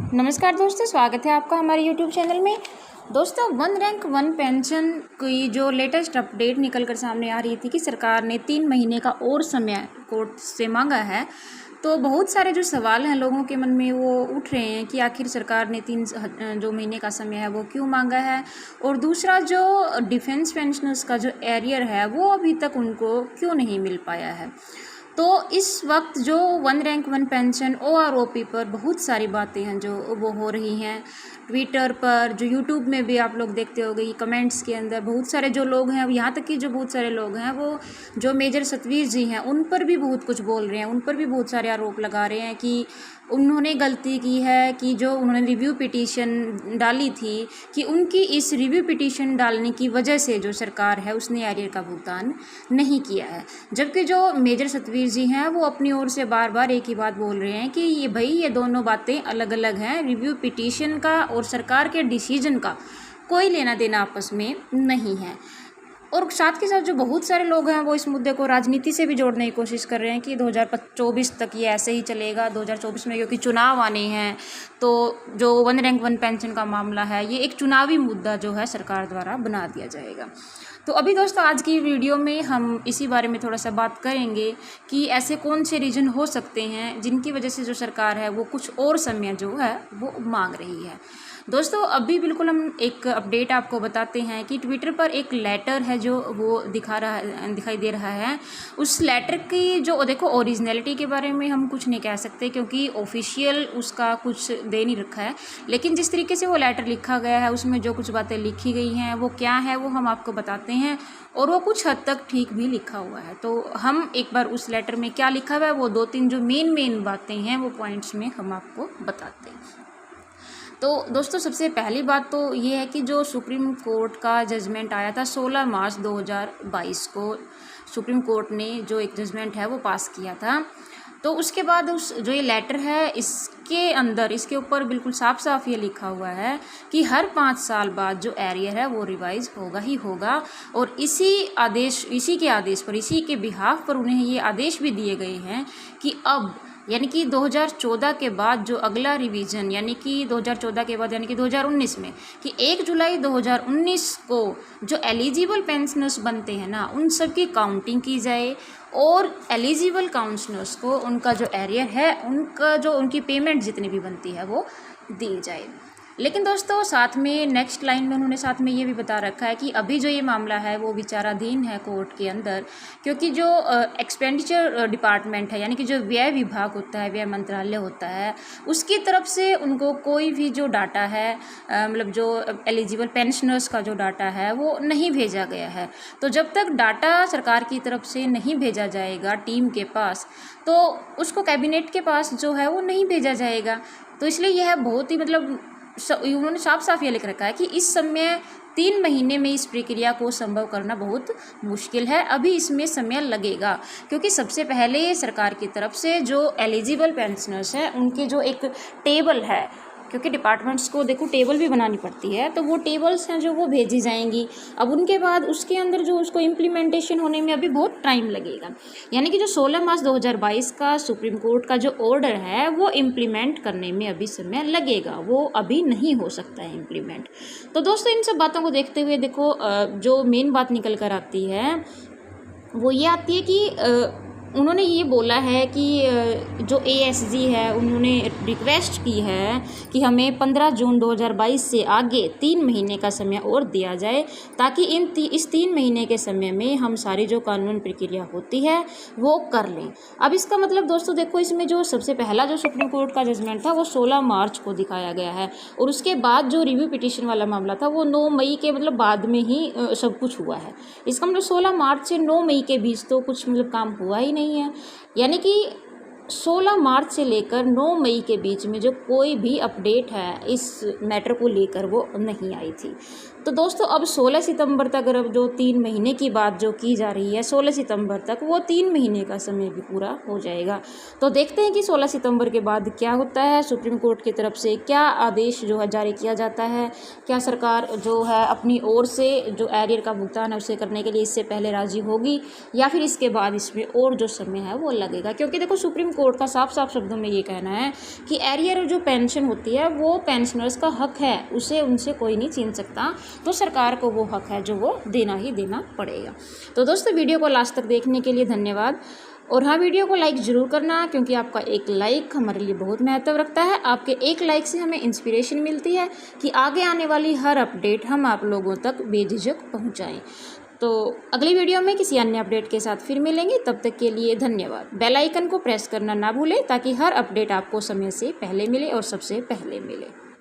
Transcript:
नमस्कार दोस्तों, स्वागत है आपका हमारे यूट्यूब चैनल में। दोस्तों, वन रैंक वन पेंशन की जो लेटेस्ट अपडेट निकल कर सामने आ रही थी कि सरकार ने 3 महीने का और समय कोर्ट से मांगा है। तो बहुत सारे जो सवाल हैं लोगों के मन में वो उठ रहे हैं कि आखिर सरकार ने 3 जो महीने का समय है वो क्यों मांगा है, और दूसरा जो डिफेंस पेंशनर्स का जो एरियर है वो अभी तक उनको क्यों नहीं मिल पाया है। तो इस वक्त जो one rank one pension OROP पर बहुत सारी बातें हैं जो वो हो रही हैं ट्विटर पर, जो यूट्यूब में भी आप लोग देखते होंगे, कमेंट्स के अंदर बहुत सारे जो लोग हैं, यहाँ तक कि जो बहुत सारे लोग हैं वो जो मेजर सतवीर जी हैं उन पर भी बहुत कुछ बोल रहे हैं, उन पर भी बहुत सारे आरोप लगा रहे हैं कि उन्होंने गलती की है, कि जो उन्होंने रिव्यू पिटीशन डाली थी कि उनकी इस रिव्यू पिटीशन डालने की वजह से जो सरकार है उसने एरियर का भुगतान नहीं किया है। जबकि जो मेजर सतवीर जी हैं वो अपनी ओर से बार बार एक ही बात बोल रहे हैं कि ये दोनों बातें अलग अलग हैं, रिव्यू पिटीशन का और सरकार के डिसीजन का कोई लेना देना आपस में नहीं है। और साथ के साथ जो बहुत सारे लोग हैं वो इस मुद्दे को राजनीति से भी जोड़ने की कोशिश कर रहे हैं कि 2024 तक ये ऐसे ही चलेगा। 2024 में क्योंकि चुनाव आने हैं, तो जो वन रैंक वन पेंशन का मामला है ये एक चुनावी मुद्दा जो है सरकार द्वारा बना दिया जाएगा। तो अभी दोस्तों आज की वीडियो में हम इसी बारे में थोड़ा सा बात करेंगे कि ऐसे कौन से रीजन हो सकते हैं जिनकी वजह से जो सरकार है वो कुछ और समय जो है वो मांग रही है। दोस्तों, अभी बिल्कुल हम एक अपडेट आपको बताते हैं कि ट्विटर पर एक लेटर है जो वो दिखाई दे रहा है। उस लेटर की जो देखो ओरिजिनलिटी के बारे में हम कुछ नहीं कह सकते क्योंकि ऑफिशियल उसका कुछ दे नहीं रखा है, लेकिन जिस तरीके से वो लेटर लिखा गया है उसमें जो कुछ बातें लिखी गई हैं वो क्या है वो हम आपको बताते हैं, और वो कुछ हद तक ठीक भी लिखा हुआ है। तो हम एक बार उस लेटर में क्या लिखा हुआ है वो 2-3 जो मेन बातें हैं वो पॉइंट्स में हम आपको बताते हैं। तो दोस्तों, सबसे पहली बात तो ये है कि जो सुप्रीम कोर्ट का जजमेंट आया था 16 मार्च 2022 को सुप्रीम कोर्ट ने जो एक जजमेंट है वो पास किया था। तो उसके बाद उस जो ये लेटर है इसके अंदर इसके ऊपर बिल्कुल साफ साफ ये लिखा हुआ है कि हर 5 साल बाद जो एरियर है वो रिवाइज होगा ही होगा, और इसी के आदेश पर, इसी के बिहाफ पर उन्हें ये आदेश भी दिए गए हैं कि अब यानी कि 2014 के बाद जो अगला रिवीजन यानी कि 2014 के बाद यानी कि 2019 में कि 1 जुलाई 2019 को जो एलिजिबल पेंशनर्स बनते हैं ना उन सब की काउंटिंग की जाए, और एलिजिबल काउंसलर्स को उनका जो एरियर है उनका जो उनकी पेमेंट जितनी भी बनती है वो दी जाए। लेकिन दोस्तों, साथ में नेक्स्ट लाइन में उन्होंने साथ में ये भी बता रखा है कि अभी जो ये मामला है वो विचाराधीन है कोर्ट के अंदर, क्योंकि जो एक्सपेंडिचर डिपार्टमेंट है यानी कि जो व्यय विभाग होता है, व्यय मंत्रालय होता है, उसकी तरफ से उनको कोई भी जो डाटा है मतलब जो एलिजिबल पेंशनर्स का जो डाटा है वो नहीं भेजा गया है। तो जब तक डाटा सरकार की तरफ से नहीं भेजा जाएगा टीम के पास, तो उसको कैबिनेट के पास जो है वो नहीं भेजा जाएगा। तो इसलिए यह बहुत ही उन्होंने साफ साफ ये लिख रखा है कि इस समय 3 महीने में इस प्रक्रिया को संभव करना बहुत मुश्किल है, अभी इसमें समय लगेगा, क्योंकि सबसे पहले सरकार की तरफ से जो एलिजिबल पेंशनर्स हैं उनकी जो एक टेबल है, क्योंकि डिपार्टमेंट्स को देखो टेबल भी बनानी पड़ती है, तो वो टेबल्स हैं जो वो भेजी जाएंगी। अब उनके बाद उसके अंदर जो उसको इम्प्लीमेंटेशन होने में अभी बहुत टाइम लगेगा, यानी कि जो 16 मार्च 2022 का सुप्रीम कोर्ट का जो ऑर्डर है वो इम्प्लीमेंट करने में अभी समय लगेगा, वो अभी नहीं हो सकता है इम्प्लीमेंट। तो दोस्तों, इन सब बातों को देखते हुए देखो जो मेन बात निकल कर आती है वो ये आती है कि उन्होंने ये बोला है कि जो ASG है उन्होंने रिक्वेस्ट की है कि हमें 15 जून 2022 से आगे 3 महीने का समय और दिया जाए, ताकि इस 3 महीने के समय में हम सारी जो कानून प्रक्रिया होती है वो कर लें। अब इसका मतलब दोस्तों देखो, इसमें जो सबसे पहला जो सुप्रीम कोर्ट का जजमेंट था वो 16 मार्च को दिखाया गया है, और उसके बाद जो रिव्यू पिटीशन वाला मामला था वो 9 मई के बाद में ही सब कुछ हुआ है। इसका मतलब 16 मार्च से 9 मई के बीच तो कुछ काम हुआ ही नहीं है, यानी कि 16 मार्च से लेकर 9 मई के बीच में जो कोई भी अपडेट है इस मैटर को लेकर वो नहीं आई थी। तो दोस्तों अब 16 सितंबर तक अब जो 3 महीने की बात जो की जा रही है 16 सितंबर तक, वो 3 महीने का समय भी पूरा हो जाएगा। तो देखते हैं कि 16 सितंबर के बाद क्या होता है, सुप्रीम कोर्ट की तरफ से क्या आदेश जो है जारी किया जाता है, क्या सरकार जो है अपनी ओर से जो एरियर का भुगतान है उसे करने के लिए इससे पहले राजी होगी या फिर इसके बाद इसमें और जो समय है वो लगेगा। क्योंकि देखो सुप्रीम कोर्ट का साफ साफ शब्दों में ये कहना है कि एरियर जो पेंशन होती है वो पेंशनर्स का हक है, उसे उनसे कोई नहीं छीन सकता, तो सरकार को वो हक है जो वो देना ही देना पड़ेगा। तो दोस्तों वीडियो को लास्ट तक देखने के लिए धन्यवाद। और हाँ, वीडियो को लाइक ज़रूर करना, क्योंकि आपका एक लाइक हमारे लिए बहुत महत्व रखता है। आपके एक लाइक से हमें इंस्पिरेशन मिलती है कि आगे आने वाली हर अपडेट हम आप लोगों तक बेझिझक पहुँचाएँ। तो अगली वीडियो में किसी अन्य अपडेट के साथ फिर मिलेंगे, तब तक के लिए धन्यवाद। बेल आइकन को प्रेस करना ना भूलें ताकि हर अपडेट आपको समय से पहले मिले और सबसे पहले मिले।